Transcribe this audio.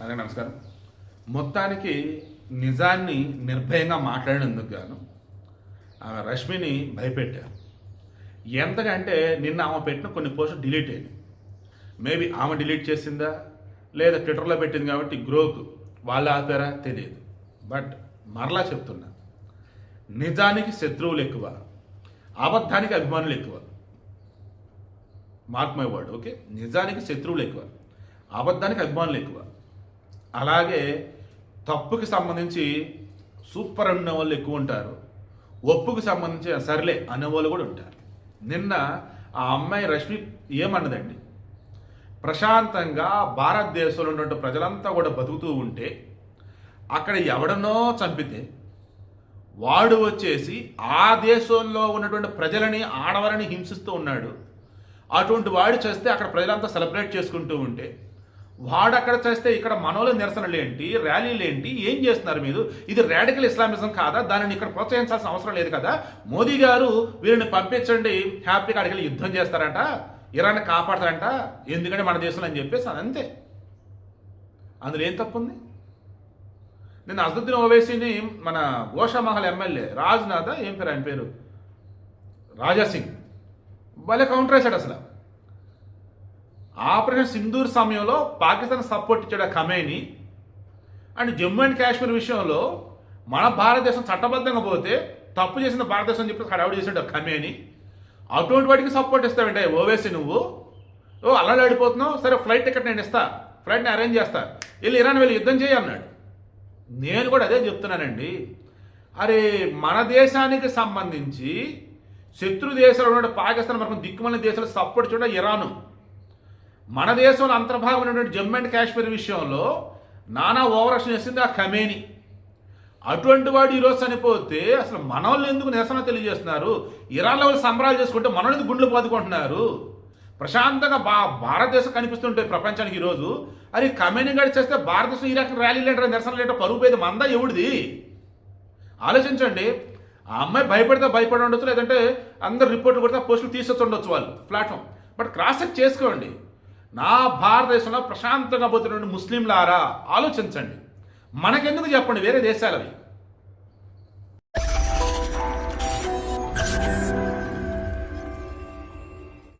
అందరికీ నమస్కారం. మొత్తానికి నిజాన్ని నిర్భయంగా మాట్లాడినందుకు గాను ఆమె రష్మిని భయపెట్టారు. ఎంతకంటే నిన్న ఆమె పెట్టిన కొన్ని పోస్టులు డిలీట్ అయ్యాయి. మేబీ ఆమె డిలీట్ చేసిందా లేదా ట్విట్టర్లో పెట్టింది కాబట్టి గ్రోకు వాళ్ళు ఆపారా తెలియదు. బట్ మరలా చెప్తున్నా, నిజానికి శత్రువులు ఎక్కువ, అబద్ధానికి అభిమానులు ఎక్కువ. Mark my word, okay? నిజానికి శత్రువులు ఎక్కువ, అబద్ధానికి అభిమానులు ఎక్కువ. అలాగే తప్పుకి సంబంధించి సూపర్ అనే వాళ్ళు ఎక్కువ ఉంటారు, ఒప్పుకి సంబంధించి సర్లే అనేవాళ్ళు కూడా ఉంటారు. నిన్న ఆ అమ్మాయి రష్మి ఏమన్నదండి, ప్రశాంతంగా భారతదేశంలో ఉన్నటువంటి ప్రజలంతా కూడా బతుకుతూ ఉంటే అక్కడ ఎవడనో చంపితే వాడు వచ్చేసి ఆ దేశంలో ఉన్నటువంటి ప్రజలని ఆడవారిని హింసిస్తూ ఉన్నాడు. అటువంటి వాడు చేస్తే అక్కడ ప్రజలంతా సెలబ్రేట్ చేసుకుంటూ ఉంటే వాడు అక్కడ చేస్తే ఇక్కడ మనోళ్ళ నిరసనలు ఏంటి, ర్యాలీలు ఏంటి, ఏం చేస్తున్నారు మీరు? ఇది రాడికల్ ఇస్లామిజం కాదా? దానిని ఇక్కడ ప్రోత్సహించాల్సిన అవసరం లేదు కదా. మోదీ గారు వీరిని పంపించండి, హ్యాపీగా అడిగి యుద్ధం చేస్తారంట, ఇరాన్ని కాపాడతారంట, ఎందుకంటే మన దేశంలో అని చెప్పేసి అంతే. అందులో ఏం తప్పు ఉంది? నేను అసదుద్దీన్ ఓవైసీని మన గోషామహల్ ఎమ్మెల్యే రాజ్నాథ్ ఏం పేరు ఆయన పేరు రాజాసింగ్ భలే కౌంటర్ వేశాడు. అసలు ఆపరేషన్ సింధూర్ సమయంలో పాకిస్తాన్ సపోర్ట్ ఇచ్చాడు Khamenei. And Jammu and Kashmir విషయంలో మన భారతదేశం చట్టబద్ధంగా పోతే తప్పు చేసిన భారతదేశం అని చెప్పి హడావుడి చేసాడు ఖమేని. అటువంటి వాటికి సపోర్ట్ ఇస్తావంటే ఓవేసీ నువ్వు అల్లాడిపోతున్నావు. సరే ఫ్లైట్ టికెట్ నేను ఇస్తా, ఫ్లైట్ని అరేంజ్ చేస్తా, వెళ్ళి ఇరాన్ వెళ్ళి యుద్ధం చేయి అన్నాడు. నేను కూడా అదే చెప్తున్నానండి. అరే మన దేశానికి సంబంధించి శత్రు దేశాలు ఉన్న పాకిస్తాన్ మనకు దిక్కుమల దేశాలు సపోర్ట్ చూడ ఇరాను. మన దేశంలో అంతర్భాగం ఉన్నటువంటి జమ్మూ అండ్ కాశ్మీర్ విషయంలో నానా ఓవరాక్షన్ చేసింది ఆ ఖమేని. అటువంటి వాడు ఈరోజు చనిపోతే అసలు మనోళ్ళు ఎందుకు నిరసన తెలియజేస్తున్నారు? ఇరాన్లో వాళ్ళు సంబరాలు చేసుకుంటే మనోళ్ళు గుండెలు పాదుకుంటున్నారు. ప్రశాంతంగా భారతదేశం కనిపిస్తుంటే ప్రపంచానికి ఈరోజు అది ఖమేని గడి చేస్తే భారతదేశం ఇరాక్ ర్యాలీ లేటర్ నిరసన లేటర్ పరుగు పోయేది మందా ఎవడిది? ఆలోచించండి. ఆ అమ్మాయి భయపడితే భయపడి ఉండొచ్చు, లేదంటే అందరు రిపోర్ట్లు కొడితే పోస్టులు తీసేసి ఉండొచ్చు వాళ్ళు ప్లాట్ఫామ్. బట్ క్రాస్ చెక్ చేసుకోండి. నా భారతదేశంలో ప్రశాంతంగా పోతున్న ముస్లింలారా ఆలోచించండి. మనకెందుకు చెప్పండి వేరే దేశాలవి?